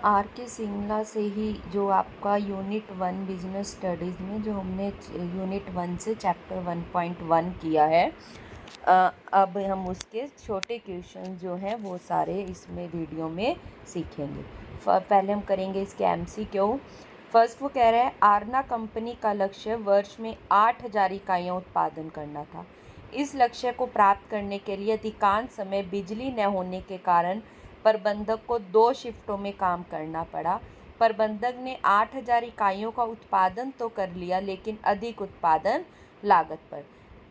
Are के सिंगला से ही जो आपका यूनिट 1 बिजनेस स्टडीज़ में जो हमने यूनिट 1 से चैप्टर 1.1 किया है, अब हम उसके छोटे क्वेश्चन जो हैं वो सारे इसमें वीडियो में सीखेंगे। पहले हम करेंगे इसके एमसीक्यू। फर्स्ट वो कह रहा है आरना कंपनी का लक्ष्य वर्ष में 8,000 इकाइयाँ उत्पादन करना था। इस लक्ष्य को प्राप्त करने के लिए अधिकांश समय बिजली न होने के कारण प्रबंधक को 2 शिफ्टों में काम करना पड़ा। प्रबंधक ने 8,000 इकाइयों का उत्पादन तो कर लिया, लेकिन अधिक उत्पादन लागत पर।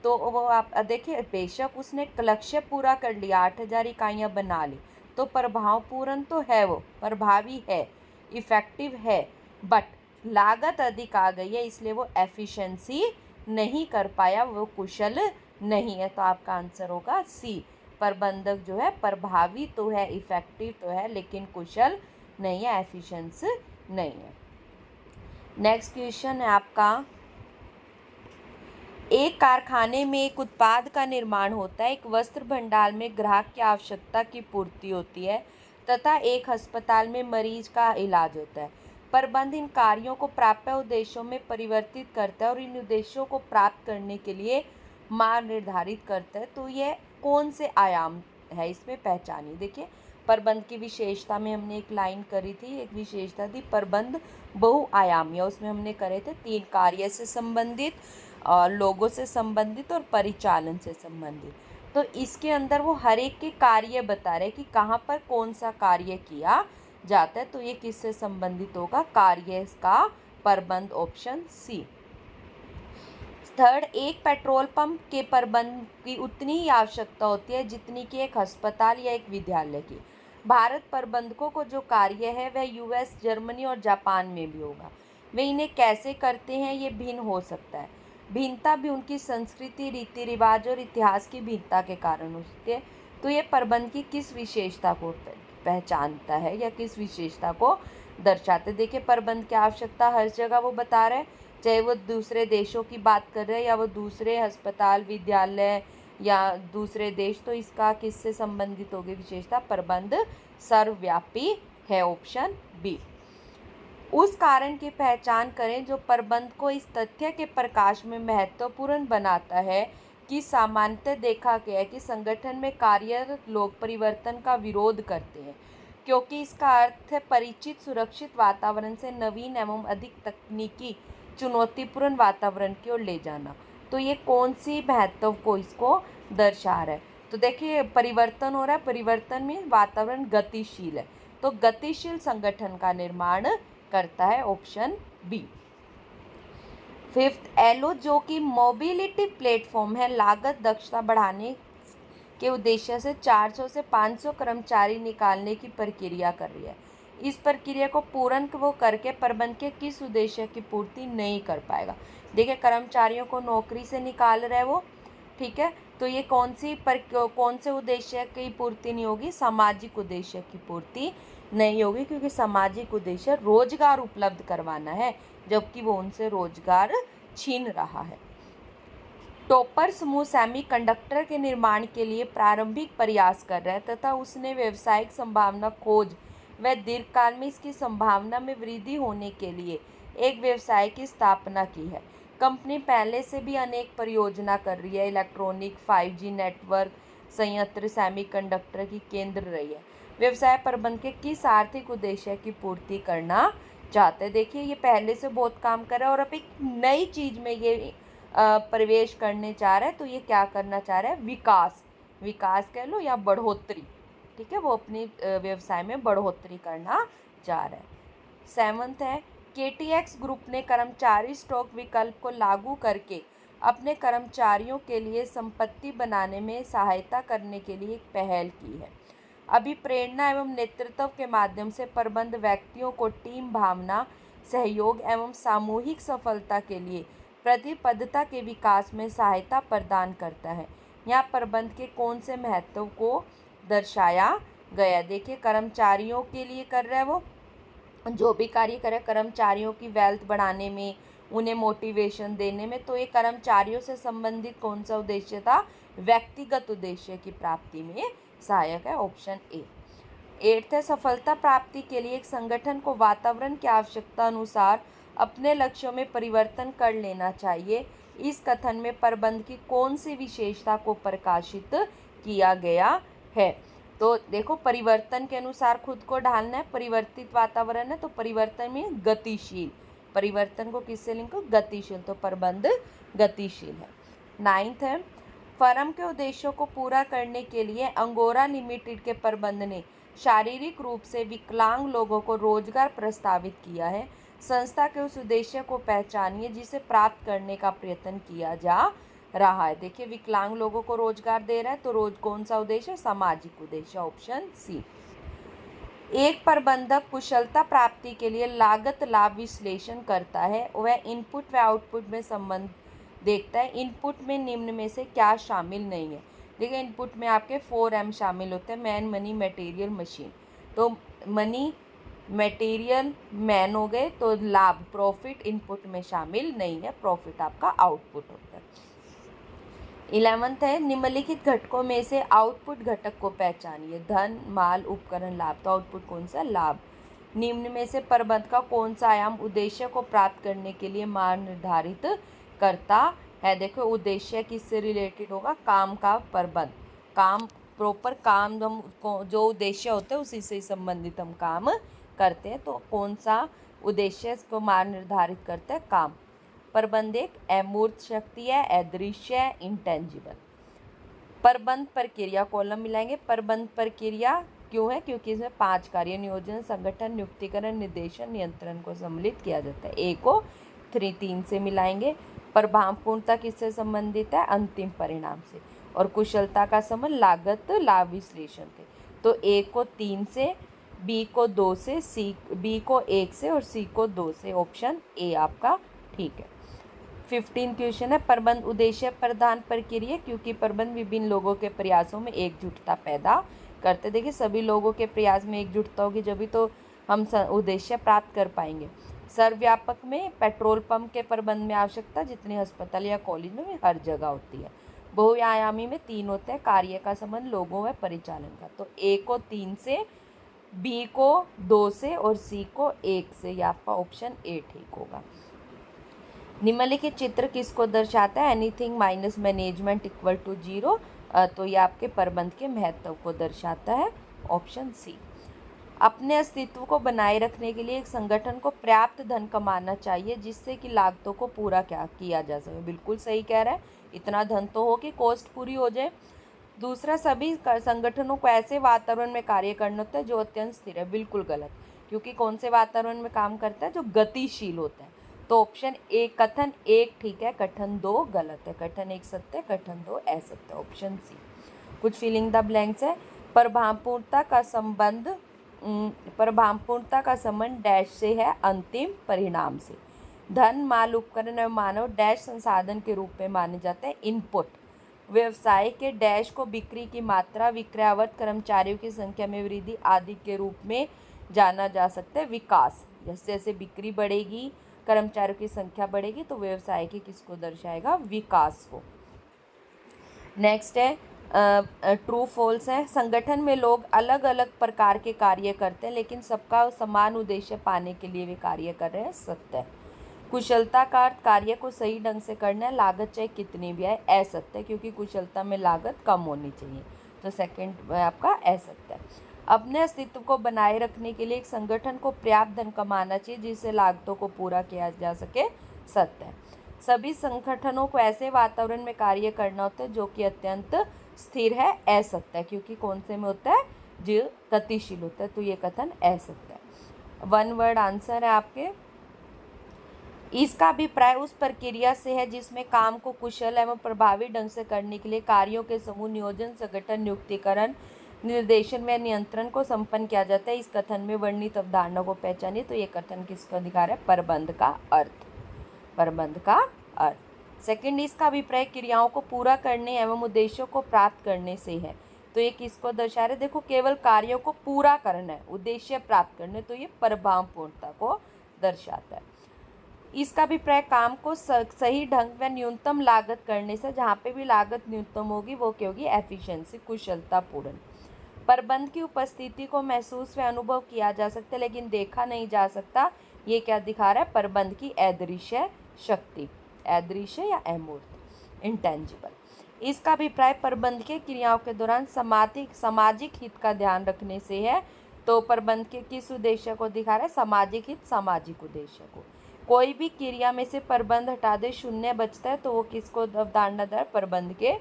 तो वो आप देखिए, बेशक उसने लक्ष्य पूरा कर लिया, 8,000 इकाइयाँ बना ली, तो प्रभावपूर्ण तो है, वो प्रभावी है, इफ़ेक्टिव है, बट लागत अधिक आ गई है, इसलिए वो एफिशिएंसी नहीं कर पाया, वो कुशल नहीं है। तो आपका आंसर होगा सी। प्रबंधक जो है प्रभावी तो है, इफ़ेक्टिव तो है, लेकिन कुशल नहीं है, एफिशिएंस नहीं है। नेक्स्ट क्वेश्चन है आपका, एक कारखाने में एक उत्पाद का निर्माण होता है, एक वस्त्र भंडार में ग्राहक की आवश्यकता की पूर्ति होती है तथा एक अस्पताल में मरीज का इलाज होता है। प्रबंध इन कार्यों को प्राप्य उद्देश्यों में परिवर्तित करता है और इन उद्देश्यों को प्राप्त करने के लिए मार्ग निर्धारित करता है। तो ये कौन से आयाम है, इसमें पहचानिए। देखिए, प्रबंध की विशेषता में हमने एक लाइन करी थी, एक विशेषता थी प्रबंध बहुआयामी, उसमें हमने करे थे 3 कार्य से संबंधित, लोगों से संबंधित और परिचालन से संबंधित। तो इसके अंदर वो हर एक के कार्य बता रहे कि कहाँ पर कौन सा कार्य किया जाता है। तो ये किससे संबंधित होगा, कार्य का प्रबंध, ऑप्शन सी। थर्ड, एक पेट्रोल पंप के प्रबंध की उतनी ही आवश्यकता होती है जितनी कि एक अस्पताल या एक विद्यालय की। भारत प्रबंधकों को जो कार्य है वह यूएस, जर्मनी और जापान में भी होगा। वे इन्हें कैसे करते हैं ये भिन्न हो सकता है। भिन्नता भी उनकी संस्कृति, रीति रिवाज और इतिहास की भिन्नता के कारण हो सकती है। तो ये प्रबंध की किस विशेषता को पहचानता है या किस विशेषता को दर्शाते। देखिए, प्रबंध की आवश्यकता हर जगह वो बता रहे हैं, चाहे वो दूसरे देशों की बात कर रहे हैं या वो दूसरे अस्पताल, विद्यालय या दूसरे देश। तो इसका किससे संबंधित होगी विशेषता, प्रबंध सर्वव्यापी है, ऑप्शन बी। उस कारण की पहचान करें जो प्रबंध को इस तथ्य के प्रकाश में महत्वपूर्ण बनाता है कि सामान्यतः देखा गया है कि संगठन में कार्यरत लोग परिवर्तन का विरोध करते हैं, क्योंकि इसका अर्थ है परिचित सुरक्षित वातावरण से नवीन एवं अधिक तकनीकी चुनौतीपूर्ण वातावरण की ओर ले जाना। तो ये कौन सी महत्व को इसको दर्शा रहा है। तो देखिए, परिवर्तन हो रहा है, परिवर्तन में वातावरण गतिशील है, तो गतिशील संगठन का निर्माण करता है, ऑप्शन बी। फिफ्थ, एलो जो कि मोबिलिटी प्लेटफॉर्म है, लागत दक्षता बढ़ाने के उद्देश्य से 400 से 500 कर्मचारी निकालने की प्रक्रिया कर रही है। इस प्रक्रिया को पूर्ण वो करके प्रबंध के किस उद्देश्य की पूर्ति नहीं कर पाएगा। देखिए, कर्मचारियों को नौकरी से निकाल रहे वो, ठीक है, तो ये कौन से उद्देश्य की पूर्ति नहीं होगी, सामाजिक उद्देश्य की पूर्ति नहीं होगी, क्योंकि सामाजिक उद्देश्य रोजगार उपलब्ध करवाना है, जबकि वो उनसे रोजगार छीन रहा है। टॉपर समूह सेमीकंडक्टर के निर्माण के लिए प्रारंभिक प्रयास कर रहा है तथा उसने व्यावसायिक संभावना खोज व दीर्घकाल में इसकी संभावना में वृद्धि होने के लिए एक व्यवसाय की स्थापना की है। कंपनी पहले से भी अनेक परियोजना कर रही है, इलेक्ट्रॉनिक, 5G नेटवर्क संयंत्र, सेमीकंडक्टर की केंद्र रही है। व्यवसाय प्रबंध के किस आर्थिक उद्देश्य की पूर्ति करना चाहते हैं। देखिए, ये पहले से बहुत काम कर रहा है और अब एक नई चीज़ में ये प्रवेश करने चाह रहा है। तो ये क्या करना चाह रहा है, विकास कह लो या बढ़ोतरी, ठीक है, वो अपनी व्यवसाय में बढ़ोतरी करना चाह रहा है। सेवंथ है, केटीएक्स ग्रुप ने कर्मचारी स्टॉक विकल्प को लागू करके अपने कर्मचारियों के लिए संपत्ति बनाने में सहायता करने के लिए एक पहल की है। अभिप्रेरणा एवं नेतृत्व के माध्यम से प्रबंध व्यक्तियों को टीम भावना, सहयोग एवं सामूहिक सफलता के लिए प्रतिबद्धता के विकास में सहायता प्रदान करता है। यहाँ प्रबंध के कौन से महत्व को दर्शाया गया। देखिए, कर्मचारियों के लिए कर रहा है वो, जो भी कार्य करे कर्मचारियों की वेल्थ बढ़ाने में, उन्हें मोटिवेशन देने में। तो ये कर्मचारियों से संबंधित कौन सा उद्देश्य था, व्यक्तिगत उद्देश्य की प्राप्ति में सहायक है, ऑप्शन ए। 8th है, सफलता प्राप्ति के लिए एक संगठन को वातावरण की आवश्यकता अनुसार अपने लक्ष्यों में परिवर्तन कर लेना चाहिए। इस कथन में प्रबंध की कौन सी विशेषता को प्रकाशित किया गया है? तो देखो, परिवर्तन के अनुसार खुद को ढालना है, परिवर्तित वातावरण है, तो परिवर्तन में गतिशील, परिवर्तन को किससे लिंक? गतिशील, तो प्रबंध गतिशील है। 9th है, फर्म के उद्देश्यों को पूरा करने के लिए अंगोरा लिमिटेड के प्रबंध ने शारीरिक रूप से विकलांग लोगों को रोजगार प्रस्तावित किया है। संस्था के उस उद्देश्य को पहचानिए जिसे प्राप्त करने का प्रयत्न किया जा रहा है। देखिए, विकलांग लोगों को रोजगार दे रहा है, तो कौन सा उद्देश्य? सामाजिक उद्देश्य, ऑप्शन सी। एक प्रबंधक कुशलता प्राप्ति के लिए लागत लाभ विश्लेषण करता है। वह इनपुट व आउटपुट में संबंध देखता है। इनपुट में निम्न में से क्या शामिल नहीं है? देखिए, इनपुट में आपके 4M शामिल होते हैं, मैन, मनी, मटेरियल, मशीन। तो मनी, मटेरियल, मैन हो गए, तो लाभ, प्रॉफिट इनपुट में शामिल नहीं है, प्रॉफिट आपका आउटपुट होता है। 11th है, निम्नलिखित घटकों में से आउटपुट घटक को पहचानिए। धन, माल, उपकरण, लाभ, तो आउटपुट कौन सा? लाभ। निम्न में से प्रबंध का कौन सा आयाम उद्देश्य को प्राप्त करने के लिए मार्ग निर्धारित करता है? देखो, उद्देश्य किससे रिलेटेड होगा? काम का प्रबंध, काम, प्रॉपर काम, हम जो उद्देश्य होते हैं उसी से संबंधित हम काम करते हैं, तो कौन सा उद्देश्य को मार्ग निर्धारित करता है? काम। प्रबंध एक अमूर्त शक्ति है, अदृश्य है, इंटेंजिबल। प्रबंध प्रक्रिया कॉलम मिलाएंगे। प्रबंध प्रक्रिया क्यों है? क्योंकि इसमें 5 कार्य: नियोजन, संगठन, नियुक्तिकरण, निर्देशन, नियंत्रण को सम्मिलित किया जाता है। ए को 3 से मिलाएंगे। प्रभावपूर्णता किससे संबंधित है? अंतिम परिणाम से। और कुशलता का संबंध लागत लाभ विश्लेषण से। तो ए को 3 से, बी को 2 से, बी को 1 से और सी को 2 से। ऑप्शन ए आपका ठीक है। 15 क्वेश्चन है, प्रबंध उद्देश्य प्रधान प्रक्रिया, क्योंकि प्रबंध विभिन्न लोगों के प्रयासों में एकजुटता पैदा करते। देखिए, सभी लोगों के प्रयास में एकजुटता होगी जब भी तो हम उद्देश्य प्राप्त कर पाएंगे। सर्वव्यापक में पेट्रोल पंप के प्रबंध में आवश्यकता जितनी अस्पताल या कॉलेज में हर जगह होती है। बहुआयामी में 3 होते हैं, कार्य का संबंध लोगों व परिचालन का। तो ए को 3 से, बी को 2 से और सी को 1 से। ये आपका ऑप्शन ए ठीक होगा। निम्नलिखित चित्र किसको दर्शाता है? Anything minus management equal to 0। तो ये आपके प्रबंध के महत्व को दर्शाता है, ऑप्शन सी। अपने अस्तित्व को बनाए रखने के लिए एक संगठन को पर्याप्त धन कमाना चाहिए जिससे कि लागतों को पूरा किया जा सके। बिल्कुल सही कह रहा है, इतना धन तो हो कि कॉस्ट पूरी हो जाए। दूसरा, सभी संगठनों को ऐसे वातावरण में कार्य करना होता है जो अत्यंत स्थिर है। बिल्कुल गलत, क्योंकि कौन से वातावरण में काम करता है? जो गतिशील होता है। तो ऑप्शन ए, कथन 1 ठीक है, कथन 2 गलत है। कथन 1 सत्य, कथन 2 असत्य, ऑप्शन सी। कुछ फिलिंग द ब्लैंक्स है। प्रभावपूर्णता का संबंध डैश से है, अंतिम परिणाम से। धन, माल, उपकरण और मानव डैश संसाधन के रूप में माने जाते हैं, इनपुट। व्यवसाय के डैश को बिक्री की मात्रा, विक्रयावत, कर्मचारियों की संख्या में वृद्धि आदि के रूप में जाना जा सकता है, विकास। जैसे जैसे बिक्री बढ़ेगी, कर्मचारियों की संख्या बढ़ेगी, तो व्यवसाय के किसको दर्शाएगा? विकास को। नेक्स्ट है ट्रू फॉल्स है। संगठन में लोग अलग अलग प्रकार के कार्य करते हैं लेकिन सबका समान उद्देश्य पाने के लिए वे कार्य कर रहे हैं, सत्य है। कुशलता का अर्थ कार्य को सही ढंग से करना है, लागत चाहे कितनी भी आए, असत्य है, क्योंकि कुशलता में लागत कम होनी चाहिए। तो सेकंड आपका असत्य है। अपने अस्तित्व को बनाए रखने के लिए एक संगठन को पर्याप्त धन कमाना चाहिए जिससे लागतों को पूरा किया जा सके, सत्य है। सभी संगठनों को ऐसे वातावरण में कार्य करना होता है जो कि अत्यंत स्थिर है, असत्य है, क्योंकि कौन से में होता है? जो गतिशील होता है। तो ये कथन असत्य है। 1 वर्ड आंसर है आपके। इसका अभिप्राय उस प्रक्रिया से है जिसमें काम को कुशल एवं प्रभावी ढंग से करने के लिए कार्यों के समूह, नियोजन, संगठन, नियुक्तिकरण, निर्देशन में नियंत्रण को संपन्न किया जाता है। इस कथन में वर्णित अवधारणा को पहचानिए। तो ये कथन किसका अधिकार है? प्रबंध का अर्थ, प्रबंध का अर्थ। सेकंड, इसका अभिप्राय क्रियाओं को पूरा करने एवं उद्देश्यों को प्राप्त करने से है। तो ये किसको दर्शा रहे? देखो, केवल कार्यों को पूरा करना है, उद्देश्य प्राप्त करने, तो ये प्रभावपूर्णता को दर्शाता है। इसका अभिप्राय काम को सही ढंग व न्यूनतम लागत करने से, जहाँ पे भी लागत न्यूनतम होगी वो क्या होगी? एफिशिएंसी, कुशलतापूर्ण। प्रबंध की उपस्थिति को महसूस व अनुभव किया जा सकता है लेकिन देखा नहीं जा सकता। ये क्या दिखा रहा है? प्रबंध की अदृश्य शक्ति, अदृश्य या अमूर्त, इंटेंजिबल। इसका अभिप्राय प्रबंध के क्रियाओं के दौरान सामाजिक हित का ध्यान रखने से है। तो प्रबंध के किस उद्देश्य को दिखा रहा है? सामाजिक हित, सामाजिक उद्देश्य को। कोई भी क्रिया में से प्रबंध हटा दे, शून्य बचता है, तो वो किसको अवधारणा दे? प्रबंध के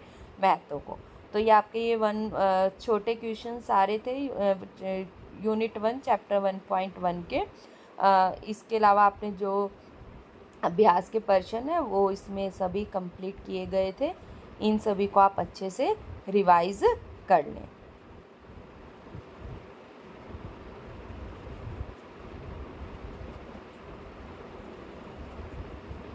महत्व को। तो ये आपके ये छोटे क्वेश्चन सारे थे यूनिट 1 चैप्टर 1.1 के। इसके अलावा आपने जो अभ्यास के प्रश्न है वो इसमें सभी कंप्लीट किए गए थे। इन सभी को आप अच्छे से रिवाइज कर लें।